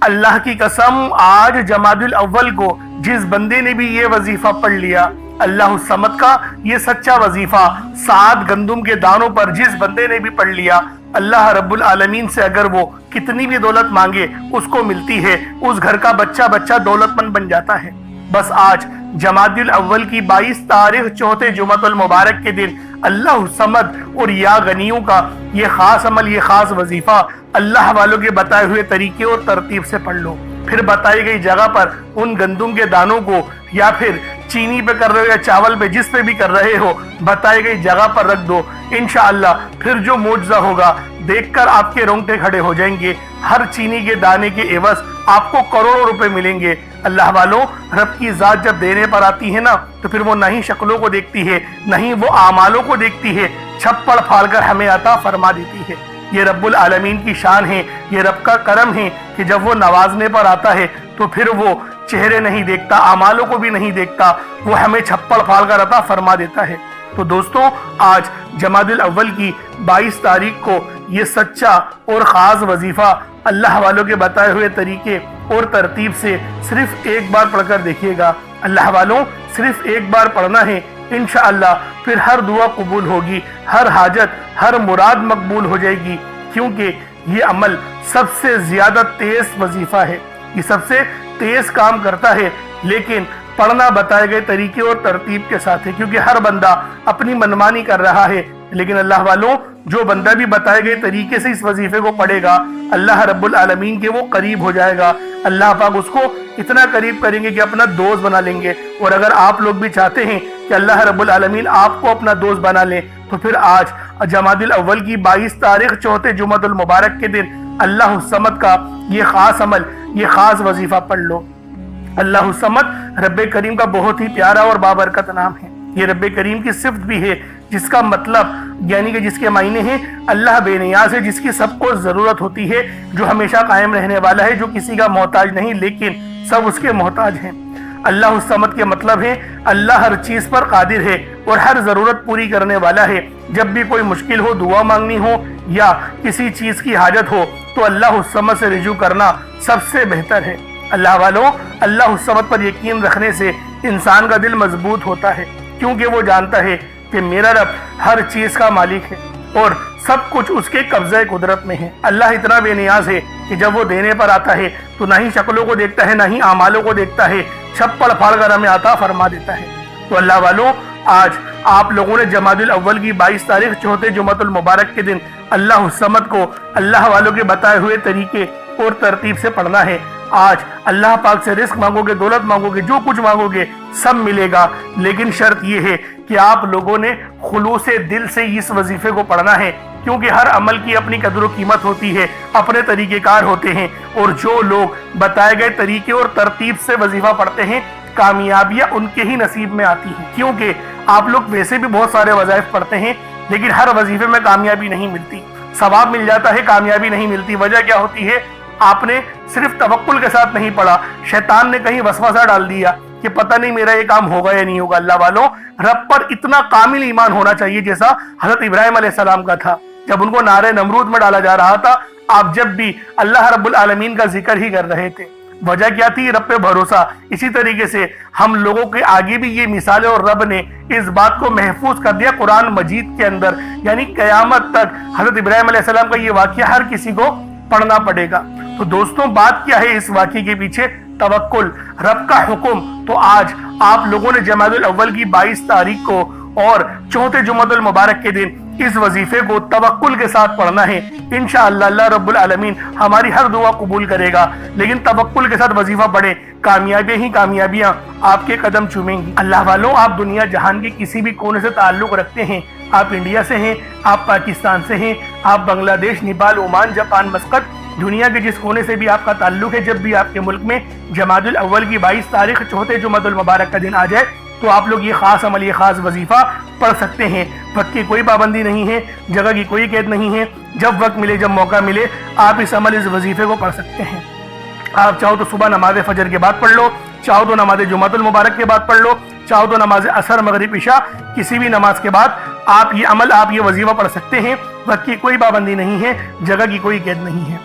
اللہ کی قسم آج جمادی الاول کو جس بندے نے بھی یہ وظیفہ پڑھ لیا، اللہ الصمد کا یہ سچا وظیفہ 7 گندم کے دانوں پر جس بندے نے بھی پڑھ لیا، اللہ رب العالمین سے اگر وہ کتنی بھی دولت مانگے اس کو ملتی ہے، اس گھر کا بچہ بچہ دولت مند بن جاتا ہے۔ بس آج جمادی الاول کی 22 تاریخ چوتھے جمعۃ المبارک کے دن اللہ الصمد اور یا غنیوں کا یہ خاص عمل، یہ خاص وظیفہ اللہ والوں کے بتائے ہوئے طریقے اور ترتیب سے پڑھ لو۔ پھر بتائی گئی جگہ پر ان گندم کے دانوں کو یا پھر چینی پہ کر رہے ہو یا چاول پہ، جس پہ بھی کر رہے ہو، بتائی گئی جگہ پر رکھ دو۔ انشاءاللہ پھر جو معجزہ ہوگا دیکھ کر آپ کے رونگٹے کھڑے ہو جائیں گے۔ ہر چینی کے دانے کے عوض آپ کو کروڑوں روپے ملیں گے۔ اللہ والوں، رب کی ذات جب دینے پر آتی ہے نا تو پھر وہ نہ ہی شکلوں کو دیکھتی ہے، نہ ہی وہ اعمالوں کو دیکھتی ہے، چھپڑ پھاڑ کر ہمیں عطا فرما دیتی ہے۔ یہ رب العالمین کی شان ہے، یہ رب کا کرم ہے کہ جب وہ نوازنے پر آتا ہے تو پھر وہ چہرے نہیں دیکھتا، اعمالوں کو بھی نہیں دیکھتا، وہ ہمیں چھپڑ پھاڑ کر عطا فرما دیتا ہے۔ تو دوستوں، آج جمادی الاول کی 22 تاریخ کو یہ سچا اور خاص وظیفہ اللہ والوں کے بتائے ہوئے طریقے اور ترتیب سے صرف ایک بار پڑھ کر دیکھیے گا۔ اللہ والوں، صرف ایک بار پڑھنا ہے، انشاءاللہ پھر ہر دعا قبول ہوگی، ہر حاجت، ہر مراد مقبول ہو جائے گی، کیونکہ یہ عمل سب سے زیادہ تیز وظیفہ ہے، یہ سب سے تیز کام کرتا ہے، لیکن پڑھنا بتائے گئے طریقے اور ترتیب کے ساتھ ہے، کیونکہ ہر بندہ اپنی منمانی کر رہا ہے۔ لیکن اللہ والوں، جو بندہ بھی بتائے گئے طریقے سے اس وظیفے کو پڑھے گا، اللہ رب العالمین کے وہ قریب ہو جائے گا۔ اللہ پاک اس کو اتنا قریب کریں گے کہ اپنا دوست بنا لیں گے۔ اور اگر آپ لوگ بھی چاہتے ہیں کہ اللہ رب العالمین آپ کو اپنا دوست بنا لیں تو پھر آج جمادی الاول کی 22 تاریخ چوتھے جمعۃ المبارک کے دن اللہ الصمد کا یہ خاص عمل، یہ خاص وظیفہ پڑھ لو۔ اللہ الصمد رب کریم کا بہت ہی پیارا اور بابرکت نام ہے۔ یہ رب کریم کی صفت بھی ہے، جس کا مطلب یعنی کہ جس کے معنی ہیں اللہ بے نیاز ہے، جس کی سب کو ضرورت ہوتی ہے، جو ہمیشہ قائم رہنے والا ہے، جو کسی کا محتاج نہیں لیکن سب اس کے محتاج ہیں۔ اللہ الصمد کے مطلب ہے اللہ ہر چیز پر قادر ہے اور ہر ضرورت پوری کرنے والا ہے۔ جب بھی کوئی مشکل ہو، دعا مانگنی ہو یا کسی چیز کی حاجت ہو تو اللہ الصمد سے رجوع کرنا سب سے بہتر ہے۔ اللہ والوں، اللہ الصمد پر یقین رکھنے سے انسان کا دل مضبوط ہوتا ہے، کیونکہ وہ جانتا ہے کہ میرا رب ہر چیز کا مالک ہے اور سب کچھ اس کے قبضہ قدرت میں ہے۔ اللہ اتنا بے نیاز ہے کہ جب وہ دینے پر آتا ہے تو نہ ہی شکلوں کو دیکھتا ہے، نہ ہی اعمالوں کو دیکھتا ہے، چھپڑ پھاڑ کر ہمیں عطا فرما دیتا ہے۔ تو اللہ والوں، آج آپ لوگوں نے جمادی الاول کی 22 تاریخ چوتھے جمعۃ المبارک کے دن اللہ الصمد کو اللہ والوں کے بتائے ہوئے طریقے اور ترتیب سے پڑھنا ہے۔ آج اللہ پاک سے رزق مانگو گے، دولت مانگو گے، جو کچھ مانگو گے سب ملے گا، لیکن شرط یہ ہے کہ آپ لوگوں نے خلوص دل سے اس وظیفے کو پڑھنا ہے، کیونکہ ہر عمل کی اپنی قدر و قیمت ہوتی ہے، اپنے طریقہ کار ہوتے ہیں، اور جو لوگ بتائے گئے طریقے اور ترتیب سے وظیفہ پڑھتے ہیں کامیابیاں ان کے ہی نصیب میں آتی ہیں۔ کیونکہ آپ لوگ ویسے بھی بہت سارے وظائف پڑھتے ہیں لیکن ہر وظیفے میں کامیابی نہیں ملتی، ثواب مل جاتا ہے، کامیابی نہیں ملتی۔ وجہ کیا ہوتی ہے؟ آپ نے صرف توکل کے ساتھ نہیں پڑھا، شیطان نے کہیں وسوسہ ڈال دیا کہ پتہ نہیں میرا یہ کام ہوگا یا نہیں ہوگا۔ اللہ والوں، رب پر اتنا کامل ایمان ہونا چاہیے جیسا حضرت ابراہیم علیہ السلام کا تھا، جب ان کو نارے نمرود میں ڈالا جا رہا تھا، آپ جب بھی اللہ رب العالمین کا ذکر ہی کر رہے تھے۔ وجہ کیا تھی؟ رب پہ بھروسہ۔ اسی طریقے سے ہم لوگوں کے آگے بھی یہ مثال ہے، اور رب نے اس بات کو محفوظ کر دیا قرآن مجید کے اندر، یعنی قیامت تک حضرت ابراہیم علیہ السلام کا یہ واقعہ ہر کسی کو پڑھنا پڑے گا۔ تو دوستوں، بات کیا ہے اس واقعے کے پیچھے؟ توکل، رب کا حکم۔ تو آج آپ لوگوں نے جمادی الاول کی 22 تاریخ کو اور چوتھے جمعۃ المبارک کے دن اس وظیفے کو توکل کے ساتھ پڑھنا ہے۔ انشاءاللہ اللہ رب العالمین ہماری ہر دعا قبول کرے گا، لیکن توکل کے ساتھ وظیفہ پڑھیں، کامیابیاں ہی کامیابیاں آپ کے قدم چومیں گی۔ اللہ والوں، آپ دنیا جہان کے کسی بھی کونے سے تعلق رکھتے ہیں، آپ انڈیا سے ہیں، آپ پاکستان سے ہیں، آپ بنگلہ دیش، نیپال، عمان، جاپان، مسقط، دنیا کے جس کونے سے بھی آپ کا تعلق ہے، جب بھی آپ کے ملک میں جمادی الاول کی 22 تاریخ چوتھے جمعۃ المبارک کا دن آ جائے تو آپ لوگ یہ خاص عمل، یہ خاص وظیفہ پڑھ سکتے ہیں۔ وقت کی کوئی پابندی نہیں ہے، جگہ کی کوئی قید نہیں ہے، جب وقت ملے، جب موقع ملے آپ اس عمل، اس وظیفے کو پڑھ سکتے ہیں۔ آپ چاہو تو صبح نماز فجر کے بعد پڑھ لو، چاہو تو نماز جمعۃ المبارک کے بعد پڑھ لو، چاہو تو نماز عصر، مغرب، عشاء، کسی بھی نماز کے بعد آپ یہ عمل، آپ یہ وظیفہ پڑھ سکتے ہیں۔ وقت کی کوئی پابندی نہیں ہے، جگہ کی کوئی قید نہیں ہے۔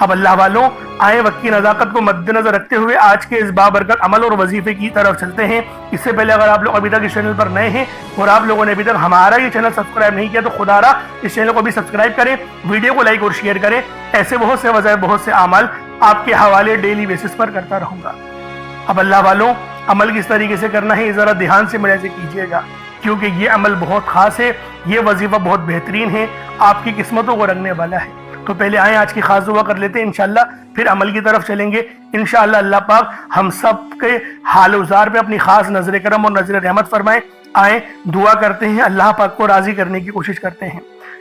اب اللہ والوں آئے وقت کی نزاکت کو مد نظر رکھتے ہوئے آج کے اس بابرکت عمل اور وظیفے کی طرف چلتے ہیں۔ اس سے پہلے اگر آپ لوگ ابھی تک اس چینل پر نئے ہیں اور آپ لوگوں نے ابھی تک ہمارا یہ چینل سبسکرائب نہیں کیا تو خدا را اس چینل کو بھی سبسکرائب کریں، ویڈیو کو لائک اور شیئر کریں۔ ایسے بہت سے وظائف، بہت سے اعمال آپ کے حوالے ڈیلی بیسس پر کرتا رہوں گا۔ اب اللہ والوں عمل کس طریقے سے کرنا ہے یہ ذرا دھیان سے میرے سے کیجیے گا، کیونکہ یہ عمل بہت خاص ہے، یہ وظیفہ بہت بہترین ہے، آپ کی قسمتوں کو رنگنے والا ہے۔ تو پہلے آئیں آج کی خاص دعا کر لیتے ہیں، انشاءاللہ پھر عمل کی طرف چلیں گے۔ انشاءاللہ اللہ پاک ہم سب کے حال وزار پہ اپنی خاص نظر کرم اور نظر رحمت فرمائے۔ آئیں دعا کرتے ہیں، اللہ پاک کو راضی کرنے کی کوشش کرتے ہیں۔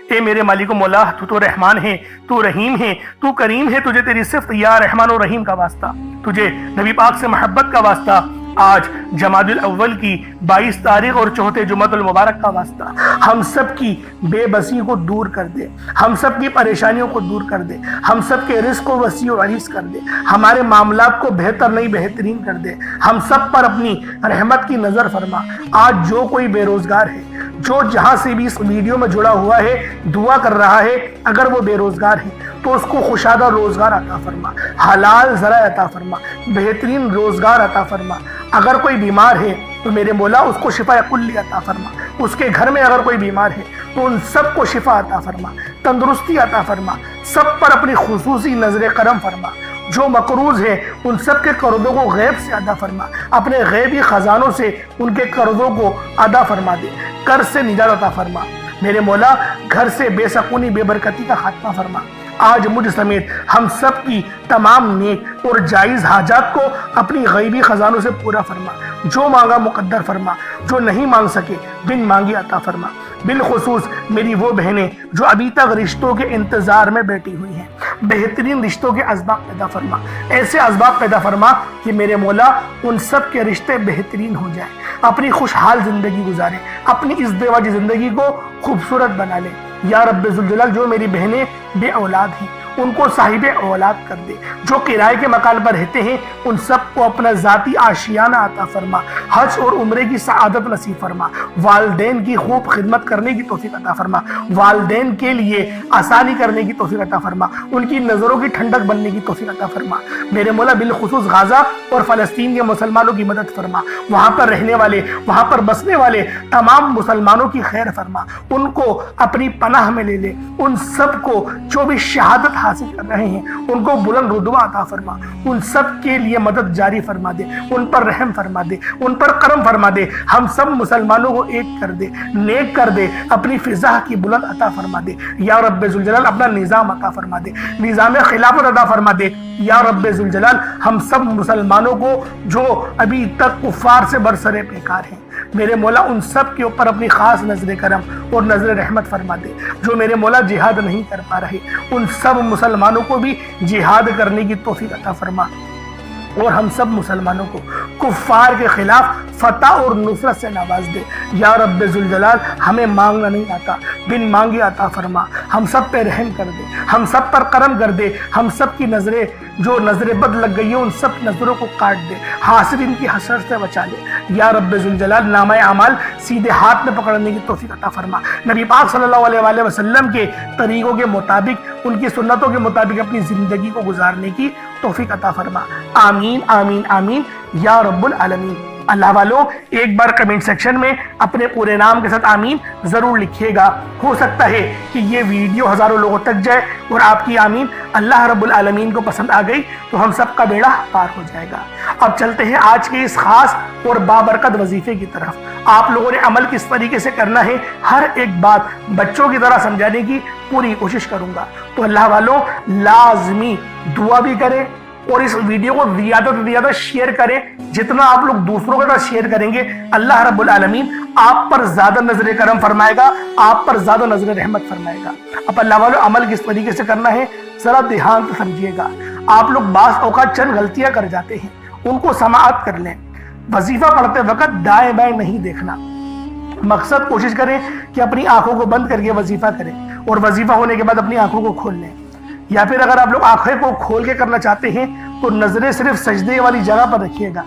اے میرے مالک و مولا، تو رحمان ہے، تو رحیم ہے، تو کریم ہے، تجھے تیری صفت یا رحمان و رحیم کا واسطہ، تجھے نبی پاک سے محبت کا واسطہ، آج جمادی الاول کی 22 تاریخ اور چوتھے جمعۃ المبارک کا واسطہ، ہم سب کی بے بسی کو دور کر دے، ہم سب کی پریشانیوں کو دور کر دے، ہم سب کے رزق کو وسیع و عریض کر دے، ہمارے معاملات کو بہتر نہیں بہترین کر دے، ہم سب پر اپنی رحمت کی نظر فرما۔ آج جو کوئی بے روزگار ہے، جو جہاں سے بھی اس ویڈیو میں جڑا ہوا ہے دعا کر رہا ہے، اگر وہ بے روزگار ہے تو اس کو خوشادہ روزگار عطا فرما، حلال ذرائع عطا فرما، بہترین روزگار عطا فرما۔ اگر کوئی بیمار ہے تو میرے مولا اس کو شفا کلی عطا فرما، اس کے گھر میں اگر کوئی بیمار ہے تو ان سب کو شفا عطا فرما، تندرستی عطا فرما، سب پر اپنی خصوصی نظر کرم فرما۔ جو مقروض ہے ان سب کے قرضوں کو غیب سے ادا فرما، اپنے غیبی خزانوں سے ان کے قرضوں کو ادا فرما دے، قرض سے نجات عطا فرما۔ میرے مولا گھر سے بے سکونی بے برکتی کا خاتمہ فرما۔ آج مجھ سمیت ہم سب کی تمام نیک اور جائز حاجات کو اپنی غیبی خزانوں سے پورا فرما، جو مانگا مقدر فرما، جو نہیں مانگ سکے بن مانگی عطا فرما۔ بالخصوص میری وہ بہنیں جو ابھی تک رشتوں کے انتظار میں بیٹھی ہوئی ہیں، بہترین رشتوں کے اسباب پیدا فرما، ایسے اسباب پیدا فرما کہ میرے مولا ان سب کے رشتے بہترین ہو جائیں، اپنی خوشحال زندگی گزاریں، اپنی اس ازدواجی زندگی کو خوبصورت بنا لیں۔ یا رب ذوالجلال جو میری بہنیں بے اولاد ہیں ان کو صاحب اولاد کر دے، جو کرائے کے مکان پر رہتے ہیں ان سب کو اپنا ذاتی آشیانہ عطا فرما، حج اور عمرے کی سعادت نصیب فرما، والدین کی خوب خدمت کرنے کی توفیق عطا فرما، والدین کے لیے آسانی کرنے کی توفیق عطا فرما، ان کی نظروں کی ٹھنڈک بننے کی توفیق عطا فرما۔ میرے مولا بالخصوص غزہ اور فلسطین کے مسلمانوں کی مدد فرما، وہاں پر رہنے والے، وہاں پر بسنے والے تمام مسلمانوں کی خیر فرما، ان کو اپنی پناہ میں لے لے، ان سب کو جو بھی شہادت حاصل کر رہے ہیں ان کو بلند رتبہ عطا فرما، ان سب کے لیے مدد جاری فرما دے، ان پر رحم فرما دے، ان پر کرم فرما دے، ہم سب مسلمانوں کو ایک کر دے، نیک کر دے، اپنی فضا کی بلند عطا فرما دے۔ یا رب ذوالجلال اپنا نظام عطا فرما دے، نظام خلافت عطا فرما دے۔ یا رب ذوالجلال ہم سب مسلمانوں کو جو ابھی تک کفار سے برسرے پیکار ہیں میرے مولا ان سب کے اوپر اپنی خاص نظر کرم اور نظر رحمت فرما دے۔ جو میرے مولا جہاد نہیں کر پا رہے ان سب مسلمانوں کو بھی جہاد کرنے کی توفیق عطا فرما، اور ہم سب مسلمانوں کو کفار کے خلاف فتح اور نصرت سے نواز دے۔ یا رب ذوالجلال ہمیں مانگنا نہیں آتا، بن مانگے عطا فرما، ہم سب پہ رحم کر دے، ہم سب پر کرم کر دے، ہم سب کی نظریں جو نظر بد لگ گئی ہیں ان سب نظروں کو کاٹ دے، حاسدین کی حسرت سے بچا لے۔ یا رب ذوالجلال نامہ اعمال سیدھے ہاتھ میں پکڑنے کی توفیق عطا فرما، نبی پاک صلی اللہ علیہ وآلہ وسلم کے طریقوں کے مطابق، ان کی سنتوں کے مطابق اپنی زندگی کو گزارنے کی توفیق عطا فرما۔ آمین آمین آمین یا رب العالمین۔ اللہ والوں ایک بار کمنٹ سیکشن میں اپنے پورے نام کے ساتھ آمین ضرور لکھیے گا، ہو سکتا ہے کہ یہ ویڈیو ہزاروں لوگوں تک جائے اور آپ کی آمین اللہ رب العالمین کو پسند آ گئی تو ہم سب کا بیڑا پار ہو جائے گا۔ اب چلتے ہیں آج کے اس خاص اور بابرکت وظیفے کی طرف۔ آپ لوگوں نے عمل کس طریقے سے کرنا ہے ہر ایک بات بچوں کی طرح سمجھانے کی پوری کوشش کروں گا، تو اللہ والوں لازمی دعا بھی کریں اور اس ویڈیو کو زیادہ سے زیادہ شیئر کریں۔ جتنا آپ لوگ دوسروں کے ساتھ شیئر کریں گے اللہ رب العالمین آپ پر زیادہ نظر کرم فرمائے گا، آپ پر زیادہ نظر رحمت فرمائے گا۔ اب اللہ والوں عمل کس طریقے سے کرنا ہے ذرا دھیان سے سمجھیے گا۔ آپ لوگ بعض اوقات چند غلطیاں کر جاتے ہیں، ان کو سماعت کر لیں۔ وظیفہ پڑھتے وقت دائیں بائیں نہیں دیکھنا، مقصد کوشش کریں کہ اپنی آنکھوں کو بند کر کے وظیفہ کریں اور وظیفہ ہونے کے بعد اپنی آنکھوں کو کھول لیں، یا پھر اگر آپ لوگ آنکھیں کو کھول کے کرنا چاہتے ہیں تو نظریں صرف سجدے والی جگہ پر رکھیے گا،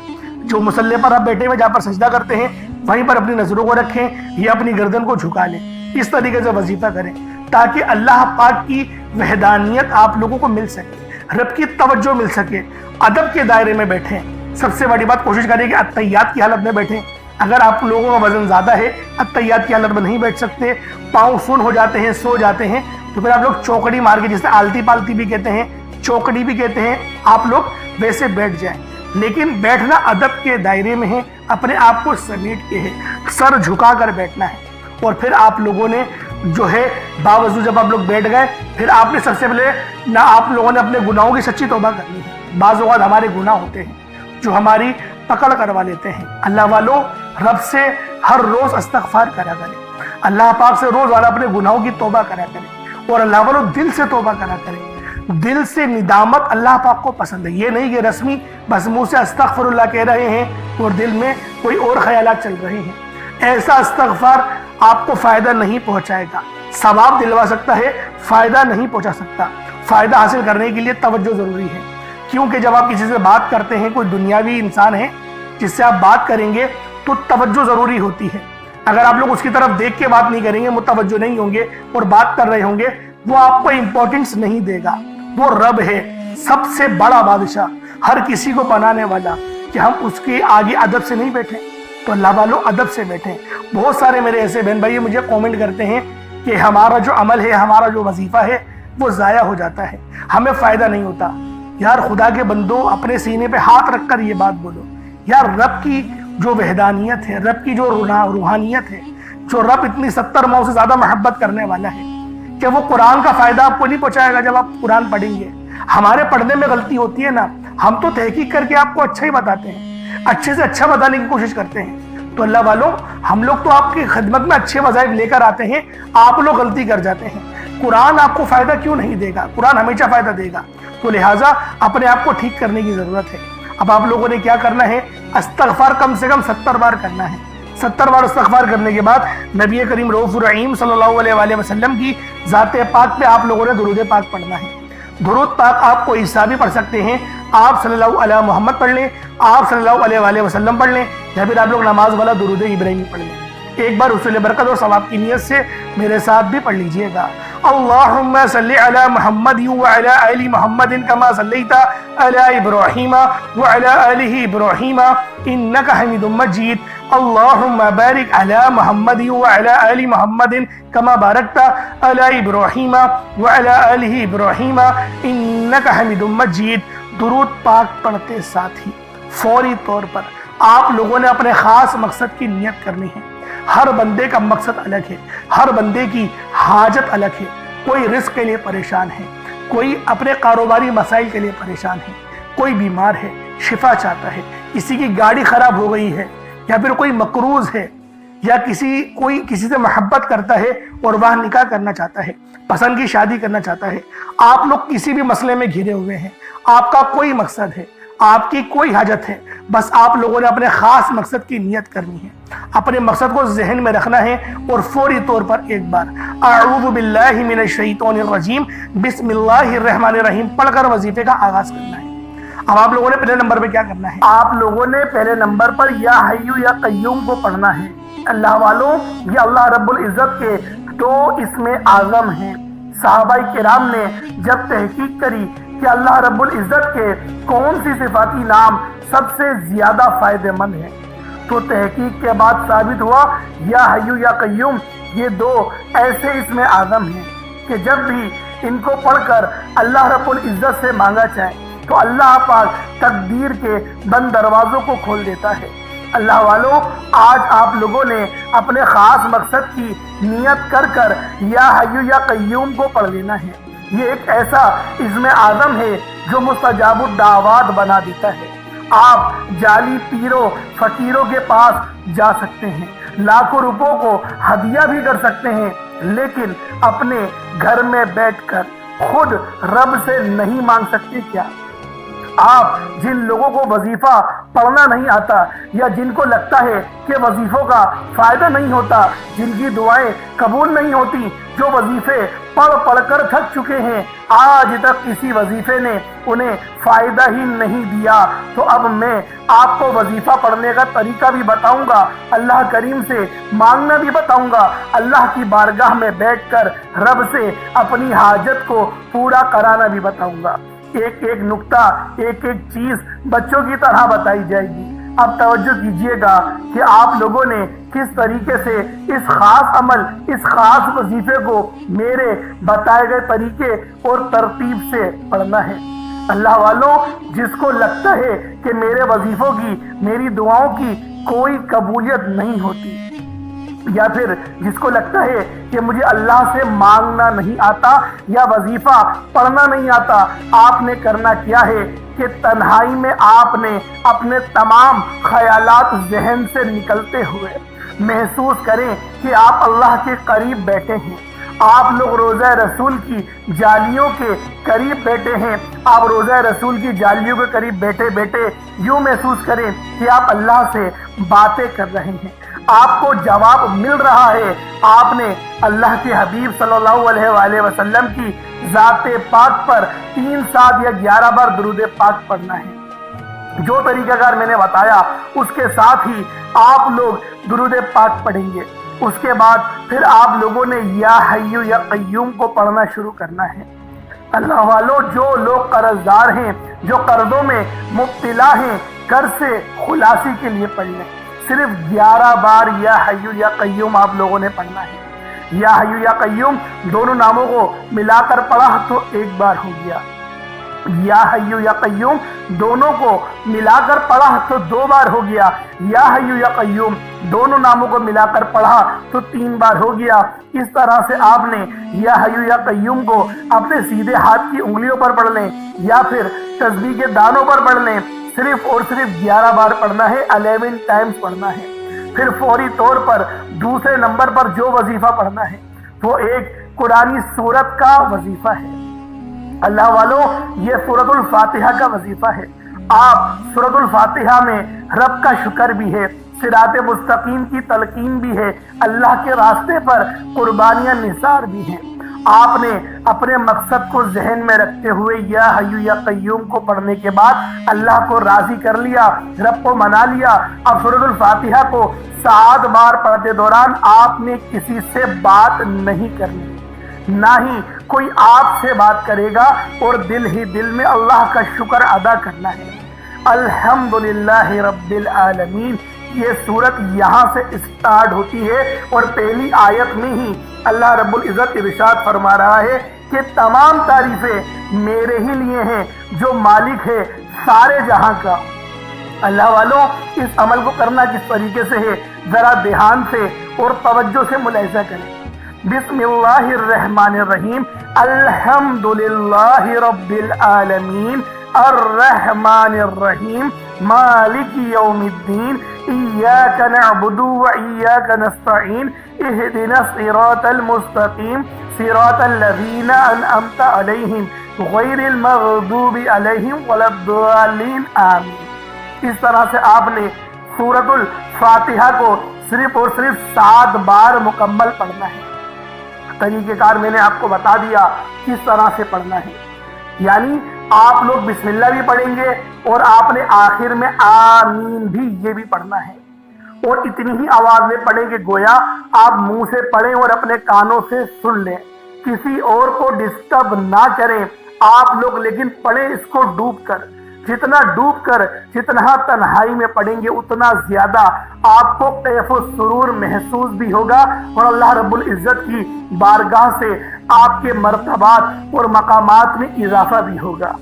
جو مصلی پر آپ بیٹھے ہوئے جہاں پر سجدہ کرتے ہیں وہیں پر اپنی نظروں کو رکھیں یا اپنی گردن کو جھکا لیں۔ اس طریقے سے وظیفہ کریں تاکہ اللہ پاک کی وحدانیت آپ لوگوں کو مل سکے، رب کی توجہ مل سکے، ادب کے دائرے میں بیٹھیں۔ سب سے بڑی بات کوشش کریں کہ اتحیات کی حالت میں بیٹھیں۔ اگر آپ لوگوں کا وزن زیادہ ہے، اتحیات کی حالت میں نہیں بیٹھ سکتے، پاؤں سن ہو جاتے ہیں، سو جاتے ہیں، تو پھر آپ لوگ چوکڑی مار کے، جسے آلتی پالتی بھی کہتے ہیں، چوکڑی بھی کہتے ہیں، آپ لوگ ویسے بیٹھ جائیں۔ لیکن بیٹھنا ادب کے دائرے میں ہے، اپنے آپ کو سمیٹ کے ہے، سر جھکا کر بیٹھنا ہے۔ اور پھر آپ لوگوں نے جو ہے باوضو جب آپ لوگ بیٹھ گئے، پھر آپ نے سب سے پہلے نہ آپ لوگوں نے اپنے گناہوں کی سچی توبہ کرنی ہے۔ بعض اوقات ہمارے گناہ ہوتے ہیں جو ہماری پکڑ کروا لیتے ہیں۔ اللہ والوں، رب سے ہر روز استغفار کرا کریں، اللہ پاک سے روزانہ اپنے گناہوں کی توبہ کرا کریں، اور اللہ والوں دل سے توبہ کرا کریں۔ دل سے ندامت اللہ پاک کو پسند ہے، یہ نہیں کہ رسمی بس منہ سے استغفر اللہ کہہ رہے ہیں اور دل میں کوئی اور خیالات چل رہے ہیں۔ ایسا استغفار آپ کو فائدہ نہیں پہنچائے گا، ثواب دلوا سکتا ہے، فائدہ نہیں پہنچا سکتا۔ فائدہ حاصل کرنے کے لیے توجہ ضروری ہے، کیونکہ جب آپ کسی سے بات کرتے ہیں، کوئی دنیاوی انسان ہے جس سے آپ بات کریں گے تو توجہ ضروری ہوتی ہے۔ اگر آپ لوگ اس کی طرف دیکھ کے بات نہیں کریں گے، متوجہ نہیں ہوں گے اور بات کر رہے ہوں گے، وہ آپ کو امپورٹنس نہیں دے گا۔ وہ رب ہے، سب سے بڑا بادشاہ، ہر کسی کو بنانے والا، کہ ہم اس کے آگے ادب سے نہیں بیٹھیں۔ تو اللہ والوں ادب سے بیٹھیں۔ بہت سارے میرے ایسے بہن بھائی مجھے کومنٹ کرتے ہیں کہ ہمارا جو عمل ہے، ہمارا جو وظیفہ ہے، وہ ضائع ہو جاتا ہے، ہمیں فائدہ نہیں ہوتا۔ یار خدا کے بندو، اپنے سینے پہ ہاتھ رکھ کر یہ بات بولو، یار رب کی جو وحدانیت ہے، رب کی جو روحانیت ہے، جو رب اتنی 70 ماؤں سے زیادہ محبت کرنے والا ہے، کہ وہ قرآن کا فائدہ آپ کو نہیں پہنچائے گا جب آپ قرآن پڑھیں گے۔ ہمارے پڑھنے میں غلطی ہوتی ہے نا، ہم تو تحقیق کر کے آپ کو اچھا ہی بتاتے ہیں، اچھے سے اچھا بتانے کی کوشش کرتے ہیں۔ تو اللہ والوں، ہم لوگ تو آپ کی خدمت میں اچھے وظائف لے کر آتے ہیں، آپ لوگ غلطی کر جاتے ہیں۔ قرآن آپ کو فائدہ کیوں نہیں دے گا؟ قرآن ہمیشہ فائدہ دے گا۔ تو لہٰذا اپنے آپ کو ٹھیک کرنے کی ضرورت ہے۔ اب آپ لوگوں نے کیا کرنا ہے؟ استغفار کم سے کم 70 بار کرنا ہے۔ 70 بار استغفار کرنے کے بعد نبی کریم رؤوف الرحیم صلی اللہ علیہ وآلہ وسلم کی ذات پاک پہ آپ لوگوں نے درود پاک پڑھنا ہے۔ درود پاک آپ کو عیسیٰ بھی پڑھ سکتے ہیں، آپ صلی اللہ علیہ محمد پڑھ لیں، آپ صلی اللہ علیہ وآلہ وسلم پڑھ لیں، یا پھر آپ لوگ نماز والا درود ابراہیمی پڑھ لیں۔ ایک بار حصول برکت اور ثواب کی نیت سے میرے ساتھ بھی پڑھ لیجئے گا۔ اللہم صلی علی محمد وعلی آل محمد کما صلیت علی ابراہیم وعلی آل ابراہیم انک حمید مجید۔ اللہم بارک علی محمد وعلی آل محمد کما بارکت علی ابراہیم وعلی آل ابراہیم انک حمید مجید۔ درود پاک پڑھتے ساتھ ہی فوری طور پر آپ لوگوں نے اپنے خاص مقصد کی نیت کرنی ہے۔ ہر بندے کا مقصد الگ ہے، ہر بندے کی حاجت الگ ہے۔ کوئی رزق کے لیے پریشان ہے، کوئی اپنے کاروباری مسائل کے لیے پریشان ہے، کوئی بیمار ہے، شفا چاہتا ہے، کسی کی گاڑی خراب ہو گئی ہے، یا پھر کوئی مقروض ہے، یا کوئی کسی سے محبت کرتا ہے اور وہاں نکاح کرنا چاہتا ہے، پسند کی شادی کرنا چاہتا ہے۔ آپ لوگ کسی بھی مسئلے میں گھرے ہوئے ہیں، آپ کا کوئی مقصد ہے، آپ کی کوئی حاجت ہے، بس آپ لوگوں نے اپنے خاص مقصد کی نیت کرنی ہے، اپنے مقصد کو ذہن میں رکھنا ہے، اور فوری طور پر ایک بار اعوذ باللہ من الشیطان الرجیم بسم اللہ الرحمن الرحیم پڑھ کر وظیفے کا آغاز کرنا ہے۔ اب آپ لوگوں نے پہلے نمبر پہ کیا کرنا ہے؟ آپ لوگوں نے پہلے نمبر پر یا حیو یا قیوم کو پڑھنا ہے۔ اللہ والوں، یہ اللہ رب العزت کے 2 اسم اعظم ہیں۔ صحابہ کرام نے جب تحقیق کری کہ اللہ رب العزت کے کون سی صفاتی نام سب سے زیادہ فائدہ مند ہیں، تو تحقیق کے بعد ثابت ہوا یا حیو یا قیوم یہ 2 ایسے اسم اعظم ہیں کہ جب بھی ان کو پڑھ کر اللہ رب العزت سے مانگا جائے تو اللہ پاک تقدیر کے بند دروازوں کو کھول دیتا ہے۔ اللہ والوں، آج آپ لوگوں نے اپنے خاص مقصد کی نیت کر کر یا حیو یا قیوم کو پڑھ لینا ہے۔ یہ ایک ایسا اسم اعظم ہے جو مستجاب الدعوات بنا دیتا ہے۔ آپ جعلی پیروں فقیروں کے پاس جا سکتے ہیں، لاکھوں روپوں کو ہدیہ بھی کر سکتے ہیں، لیکن اپنے گھر میں بیٹھ کر خود رب سے نہیں مانگ سکتے کیا؟ آپ جن لوگوں کو وظیفہ پڑھنا نہیں آتا، یا جن کو لگتا ہے کہ وظیفوں کا فائدہ نہیں ہوتا، جن کی دعائیں قبول نہیں ہوتی، جو وظیفے پڑھ کر تھک چکے ہیں، آج تک کسی وظیفے نے انہیں فائدہ ہی نہیں دیا، تو اب میں آپ کو وظیفہ پڑھنے کا طریقہ بھی بتاؤں گا، اللہ کریم سے مانگنا بھی بتاؤں گا، اللہ کی بارگاہ میں بیٹھ کر رب سے اپنی حاجت کو پورا کرانا بھی بتاؤں گا۔ ایک ایک نقطہ، ایک ایک چیز بچوں کی طرح بتائی جائے گی۔ اب توجہ کیجئے گا کہ آپ لوگوں نے کس طریقے سے اس خاص عمل، اس خاص وظیفے کو میرے بتائے گئے طریقے اور ترتیب سے پڑھنا ہے۔ اللہ والوں، جس کو لگتا ہے کہ میرے وظیفوں کی، میری دعاؤں کی کوئی قبولیت نہیں ہوتی، یا پھر جس کو لگتا ہے کہ مجھے اللہ سے مانگنا نہیں آتا یا وظیفہ پڑھنا نہیں آتا، آپ نے کرنا کیا ہے کہ تنہائی میں آپ نے اپنے تمام خیالات ذہن سے نکلتے ہوئے محسوس کریں کہ آپ اللہ کے قریب بیٹھے ہیں، آپ لوگ روضہ رسول کی جالیوں کے قریب بیٹھے ہیں۔ آپ روضہ رسول کی جالیوں کے قریب بیٹھے بیٹھے یوں محسوس کریں کہ آپ اللہ سے باتیں کر رہے ہیں، آپ کو جواب مل رہا ہے۔ آپ نے اللہ کے حبیب صلی اللہ علیہ وآلہ وسلم کی ذات پاک پر 3 7 یا 11 بار درود پاک پڑھنا ہے۔ جو طریقہ کار میں نے بتایا اس کے ساتھ ہی آپ لوگ درود پاک پڑھیں گے۔ اس کے بعد پھر آپ لوگوں نے یا حی یا قیوم کو پڑھنا شروع کرنا ہے۔ اللہ والوں، جو لوگ قرض دار ہیں، جو قرضوں میں مبتلا ہیں، قرض سے خلاصی کے لیے پڑھ لیں۔ صرف 11 بار یا حی یا قیوم آپ لوگوں نے پڑھنا ہے۔ یا حی یا قیوم دونوں ناموں کو ملا کر پڑھا تو 1 بار ہو گیا، یا حی یا قیوم دونوں کو ملا کر پڑھا تو 2 بار ہو گیا، یا حی یا قیوم دونوں ناموں کو ملا کر پڑھا تو 3 بار ہو گیا۔ اس طرح سے آپ نے یا حی یا قیوم کو اپنے سیدھے ہاتھ کی انگلیوں پر پڑھ لیں یا پھر تسبیح کے دانوں پر پڑھ لیں۔ صرف اور صرف 11 بار پڑھنا ہے، 11 ٹائمز پڑھنا ہے۔ پھر فوری طور پر دوسرے نمبر پر جو وظیفہ پڑھنا ہے وہ ایک قرآنی سورت کا وظیفہ ہے۔ اللہ والوں، یہ سورۃ الفاتحہ کا وظیفہ ہے۔ آپ سورۃ الفاتحہ میں رب کا شکر بھی ہے، صراط مستقیم کی تلقین بھی ہے، اللہ کے راستے پر قربانیاں نثار بھی ہیں۔ آپ نے اپنے مقصد کو ذہن میں رکھتے ہوئے یا حی یا قیوم کو پڑھنے کے بعد اللہ کو راضی کر لیا، رب کو منا لیا۔ اب سورۃ الفاتحہ کو 7 بار پڑھتے دوران آپ نے کسی سے بات نہیں کرنی، نہ ہی کوئی آپ سے بات کرے گا، اور دل ہی دل میں اللہ کا شکر ادا کرنا ہے۔ الحمدللہ رب العالمین، یہ سورت یہاں سے اسٹارٹ ہوتی ہے اور پہلی آیت میں ہی اللہ رب العزت ارشاد فرما رہا ہے کہ تمام تعریفیں میرے ہی لیے ہیں جو مالک ہے سارے جہاں کا۔ اللہ والوں، اس عمل کو کرنا کس طریقے سے ہے ذرا دھیان سے اور توجہ سے ملاحظہ کریں۔ بسم اللہ الرحمن الرحیم، الحمدللہ رب العالمین الرحمن الرحیم مالک یوم الدین ایاک نعبد و ایاک نستعین اہدنا الصراط المستقیم صراط الذین انعمت علیہم غیر المغضوب علیہم ولا الضالین آمین۔ اس طرح سے آپ نے سورۃ الفاتحہ کو صرف اور صرف 7 بار مکمل پڑھنا ہے۔ طریقہ کار میں نے آپ کو بتا دیا کس طرح سے پڑھنا ہے، یعنی آپ لوگ بسم اللہ بھی پڑھیں گے اور آپ نے آخر میں آمین بھی یہ بھی پڑھنا ہے، اور اتنی ہی آواز میں پڑھیں کہ گویا آپ منہ سے پڑھیں اور اپنے کانوں سے سن لیں، کسی اور کو ڈسٹرب نہ کریں آپ لوگ، لیکن پڑھیں اس کو ڈوب کر۔ جتنا ڈوب کر، جتنا تنہائی میں پڑھیں گے اتنا زیادہ آپ کو کیف و سرور محسوس بھی ہوگا، اور اللہ رب العزت کی بارگاہ سے آپ کے مرتبات اور مقامات میں اضافہ بھی ہوگا۔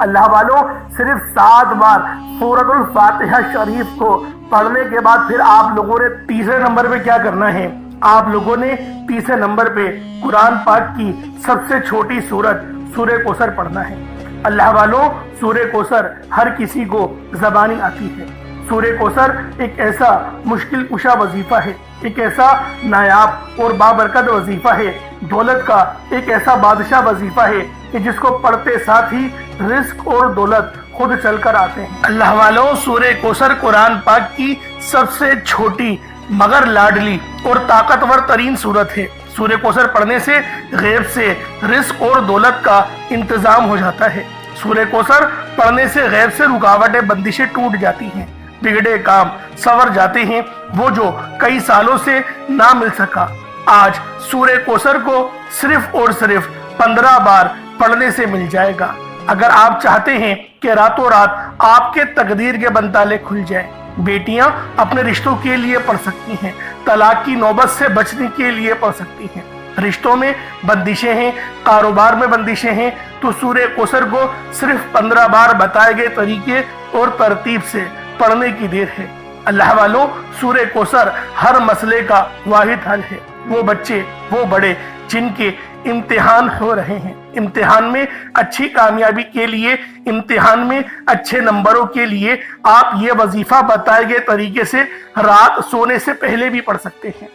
اللہ والوں، صرف 7 بار سورۃ الفاتحہ شریف کو پڑھنے کے بعد پھر آپ لوگوں نے تیسرے نمبر پہ کیا کرنا ہے؟ آپ لوگوں نے تیسرے نمبر پہ قرآن پاک کی سب سے چھوٹی سورت سورہ کوثر پڑھنا ہے۔ اللہ والوں، سورہ کوثر ہر کسی کو زبانی آتی ہے۔ سورہ کوثر ایک ایسا مشکل کشا وظیفہ ہے، ایک ایسا نایاب اور بابرکت وظیفہ ہے، دولت کا ایک ایسا بادشاہ وظیفہ ہے کہ جس کو پڑھتے ساتھ ہی رزق اور دولت خود چل کر آتے ہیں۔ اللہ والوں، سورہ کوثر قرآن پاک کی سب سے چھوٹی مگر لاڈلی اور طاقتور ترین سورت ہے۔ سورہ کوثر پڑھنے سے غیب سے رزق اور دولت کا انتظام ہو جاتا ہے۔ سورہ کوثر پڑھنے سے غیب سے رکاوٹیں بندشیں ٹوٹ جاتی ہیں، بگڑے کام سنور جاتے ہیں، وہ جو کئی سالوں سے نہ مل سکا آج سورہ کوثر کو صرف اور صرف 15 بار پڑھنے سے مل جائے گا۔ اگر آپ چاہتے ہیں کہ راتوں رات آپ کے تقدیر کے بنتالے کھل جائیں، بیٹیاں اپنے رشتوں کے لیے پڑھ سکتی ہیں، طلاق کی نوبت سے بچنے کے لیے پڑھ سکتی ہیں، رشتوں میں بندشیں ہیں، کاروبار میں بندشیں ہیں، تو سورہ کوثر کو صرف 15 بار بتائے گئے طریقے اور ترتیب سے پڑھنے کی دیر ہے۔ اللہ والوں، سورہ کوثر ہر مسئلے کا واحد حل ہے۔ وہ بچے، وہ بڑے جن کے امتحان ہو رہے ہیں، امتحان میں اچھی کامیابی کے لیے، امتحان میں اچھے نمبروں کے لیے آپ یہ وظیفہ بتائے گئے طریقے سے رات سونے سے پہلے بھی پڑھ سکتے ہیں۔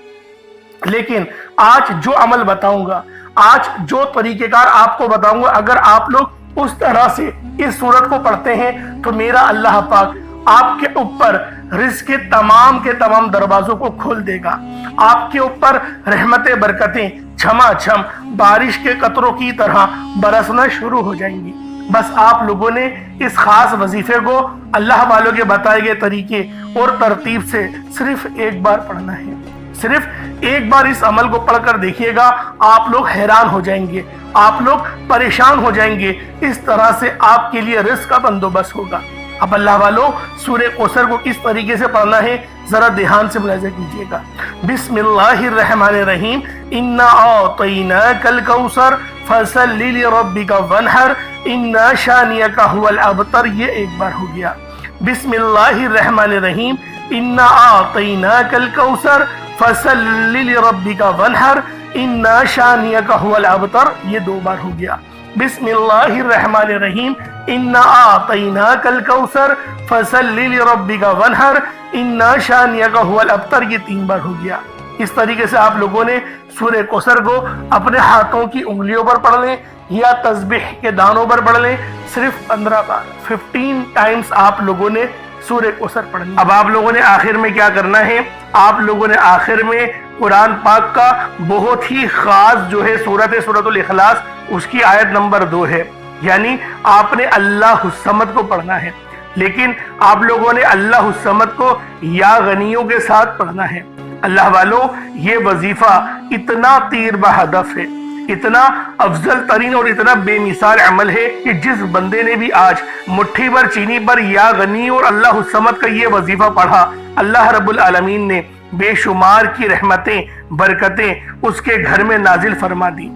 لیکن آج جو عمل بتاؤں گا، آج جو طریقہ کار آپ کو بتاؤں گا، اگر آپ لوگ اس طرح سے اس سورت کو پڑھتے ہیں تو میرا اللہ پاک آپ کے اوپر رزق کے تمام دروازوں کو کھول دے گا۔ آپ کے اوپر رحمتیں، برکتیں چھما چھم بارش کے قطروں کی طرح برسنا شروع ہو جائیں گی۔ بس آپ لوگوں نے اس خاص وظیفے کو اللہ والوں کے بتائے گئے طریقے اور ترتیب سے صرف ایک بار پڑھنا ہے۔ صرف ایک بار اس عمل کو پڑھ کر دیکھیے گا، آپ لوگ حیران ہو جائیں گے، آپ لوگ پریشان ہو جائیں گے۔ اس طرح سے آپ کے لیے رزق کا بندوبست ہوگا۔ اب اللہ والوں، سورہ کوثر کو کس طریقے سے پڑھنا ہے ذرا دھیان سے ملاحظہ کیجیے گا۔ بسم اللہ الرحمن الرحیم، انا اعطیناک الکوثر فصل لربک وانحر ان شانئک هو الابتر، یہ ایک بار ہو گیا۔ بسم اللہ الرحمن الرحیم، انا اعطیناک الکوثر فصل لربک وانحر ان شانئک هو الابتر، یہ دو بار ہو گیا۔ بسم اللہ الرحمن الرحیم، انا اعطیناک الکوثر فصل لربک وانحر ان شانئک هو الابتر، یہ تین بار ہو گیا۔ اس طریقے سے آپ لوگوں نے سورہ کوثر کو اپنے ہاتھوں کی انگلیوں پر پڑھ لیں یا تسبیح کے دانوں پر پڑھ لیں، صرف 15 بار 15 ٹائمز آپ لوگوں نے سورہ کوثر پڑھنی۔ اب آپ لوگوں نے آخر میں کیا کرنا ہے؟ آپ لوگوں نے آخر میں قرآن پاک کا بہت ہی خاص جو ہے سورۃ الاخلاص، اس کی آیت نمبر 2 ہے، یعنی آپ نے اللہ الصمد کو پڑھنا ہے، لیکن آپ لوگوں نے اللہ الصمد کو یا غنیوں کے ساتھ پڑھنا ہے۔ اللہ والوں، یہ وظیفہ اتنا تیر بہدف ہے، اتنا افضل ترین اور اتنا بے مثال عمل ہے کہ جس بندے نے بھی آج مٹھی بھر چینی پر یا غنی اور اللہ الصمد کا یہ وظیفہ پڑھا، اللہ رب العالمین نے بے شمار کی رحمتیں، برکتیں اس کے گھر میں نازل فرما دی۔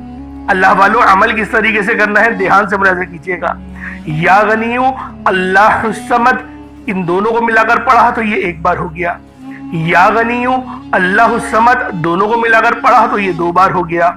اللہ والوں، عمل کس طریقے سے کرنا ہے دھیان سے ملاحظہ کیجیے گا۔ یا غنیوں، اللہ الصمد، ان دونوں کو ملا کر پڑھا تو یہ ایک بار ہو گیا۔ یا غنیوں، اللہ الصمد، دونوں کو ملا کر پڑھا تو یہ 2 بار ہو گیا۔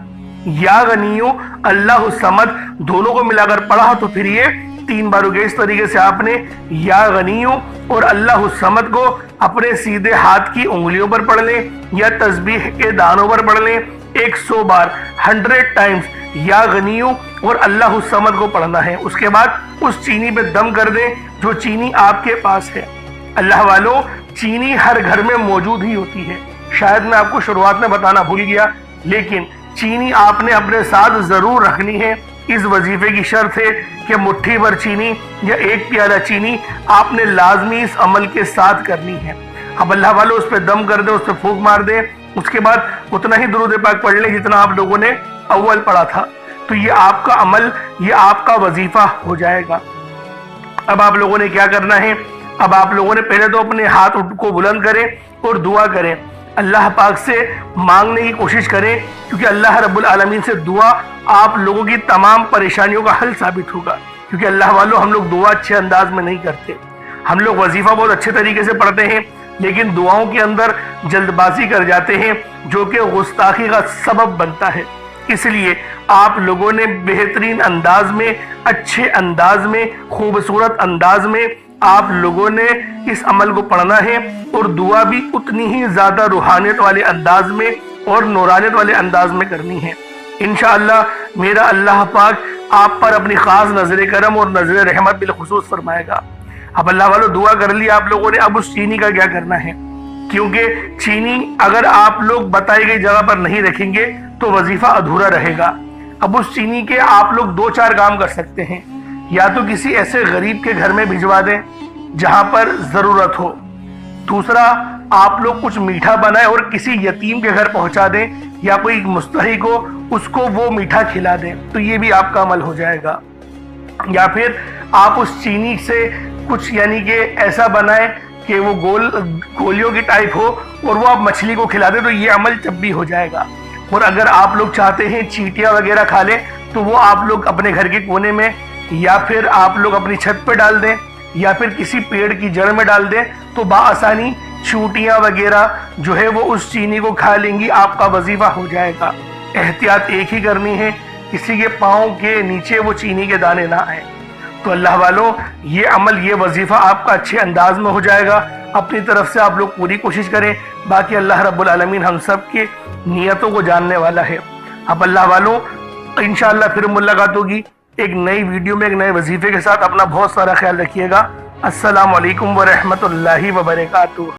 یا غنیوں، اللہ الصمد، دونوں کو ملا کر پڑھا تو پھر یہ 3 بار ہو گیا۔ اس طریقے سے آپ نے یا غنیوں اور اللہ الصمد کو اپنے سیدھے ہاتھ کی انگلیوں پر پڑھ لیں یا تسبیح کے دانوں پر پڑھ لیں، 100 بار 100 ٹائمز یا غنیوں اور اللہ الصمد کو پڑھنا ہے۔ اس کے بعد اس چینی پہ دم کر دیں جو چینی آپ کے پاس ہے۔ اللہ والوں، چینی ہر گھر میں موجود ہی ہوتی ہے، شاید میں آپ کو شروعات میں بتانا بھول گیا، لیکن چینی آپ نے اپنے ساتھ ضرور رکھنی ہے۔ اس وظیفے کی شرط ہے کہ مٹھی بھر چینی یا 1 پیالہ چینی آپ نے لازمی اس عمل کے ساتھ کرنی ہے۔ اب اللہ والوں، اس پہ دم کر دیں، اس پہ پھونک مار دیں، اس کے بعد اتنا ہی درود پاک پڑھ لیں جتنا آپ لوگوں نے اول پڑھا تھا، تو یہ آپ کا عمل، یہ آپ کا وظیفہ ہو جائے گا۔ اب آپ لوگوں نے کیا کرنا ہے؟ اب آپ لوگوں نے پہلے تو اپنے ہاتھ کو بلند کریں اور دعا کریں، اللہ پاک سے مانگنے کی کوشش کریں، کیونکہ اللہ رب العالمین سے دعا آپ لوگوں کی تمام پریشانیوں کا حل ثابت ہوگا۔ کیونکہ اللہ والوں، ہم لوگ دعا اچھے انداز میں نہیں کرتے، ہم لوگ وظیفہ بہت اچھے طریقے سے پڑھتے ہیں، لیکن دعاؤں کے اندر جلد بازی کر جاتے ہیں جو کہ گستاخی کا سبب بنتا ہے۔ اس لیے آپ لوگوں نے بہترین انداز میں، اچھے انداز میں، خوبصورت انداز میں آپ لوگوں نے اس عمل کو پڑھنا ہے، اور دعا بھی اتنی ہی زیادہ روحانیت والے انداز میں اور نورانیت والے انداز میں کرنی ہے۔ انشاءاللہ میرا اللہ پاک آپ پر اپنی خاص نظر کرم اور نظر رحمت بالخصوص فرمائے گا۔ اب اللہ والو، دعا کر لی آپ لوگوں نے، اب اس چینی کا کیا کرنا ہے؟ کیونکہ چینی اگر آپ لوگ بتائی گئی جگہ پر نہیں رکھیں گے تو وظیفہ ادھورا رہے گا۔ اب اس چینی کے آپ لوگ 2-4 کام کر سکتے ہیں، یا تو کسی ایسے غریب کے گھر میں بھجوا دیں جہاں پر ضرورت ہو، دوسرا آپ لوگ کچھ میٹھا بنائیں اور کسی یتیم کے گھر پہنچا دیں، یا کوئی مستحق ہو اس کو وہ میٹھا کھلا دیں، تو یہ بھی آپ کا عمل ہو جائے گا۔ یا پھر آپ اس چینی سے کچھ یعنی کہ ایسا بنائیں کہ وہ گولیوں کی ٹائپ ہو اور وہ آپ مچھلی کو کھلا دیں، تو یہ عمل جب بھی ہو جائے گا۔ اور اگر آپ لوگ چاہتے ہیں چیٹیاں وغیرہ کھا لیں تو وہ آپ لوگ اپنے گھر کے کونے میں یا پھر آپ لوگ اپنی چھت پہ ڈال دیں یا پھر کسی پیڑ کی جڑ میں ڈال دیں، تو بآسانی چیونٹیاں وغیرہ جو ہے وہ اس چینی کو کھا لیں گی، آپ کا وظیفہ ہو جائے گا۔ احتیاط ایک ہی کرنی ہے، کسی کے پاؤں کے نیچے وہ چینی کے دانے نہ آئیں۔ تو اللہ والوں، یہ عمل، یہ وظیفہ آپ کا اچھے انداز میں ہو جائے گا۔ اپنی طرف سے آپ لوگ پوری کوشش کریں، باقی اللہ رب العالمین ہم سب کی نیتوں کو جاننے والا ہے۔ اب اللہ والوں، انشاءاللہ پھر ملاقات ہوگی ایک نئی ویڈیو میں ایک نئے وظیفے کے ساتھ۔ اپنا بہت سارا خیال رکھیے گا۔ السلام علیکم ورحمۃ اللہ وبرکاتہ۔